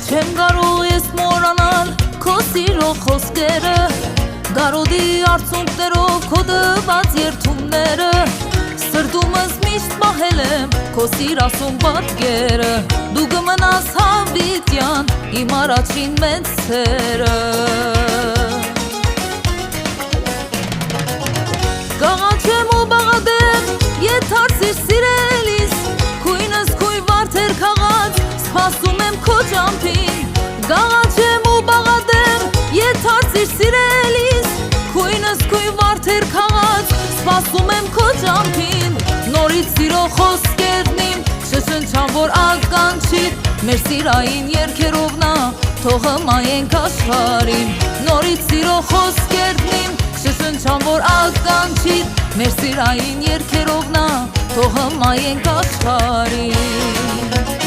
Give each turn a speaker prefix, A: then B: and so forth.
A: Չեմ կարող ես մոռանալ քո սիրո խոսքերը, Գարոդի արցունքներով քո տված երդումները, Սրտումս միշտ պահել եմ քո սիրասուն պատկերը, Դու կմնաս հավիտյան իմ առաջին մեծ սերը։ Կաղաչեմ ու բաղադեմ, եթարսիր սիրելիս, Քույնս քույ վարդեր քաղաց, սպասում եմ քո ճամփին։ Կաղաչեմ ու բաղադեմ, եթարսիր սիրելիս, Քույնս քույ վարդեր քաղաց, սպասում եմ քո ճամփին։ Նորից սիրո խոսքերն իմ շշնչան, որ ականջիդ, Մեր սիրային երգերով նա թող հմայենք աշխարհին։ Նորից սիրո խոսքերն իմ շշնչան, որ ականջիդ, Մեր սիրային երգերով նա թող հմայենք աշխարհին։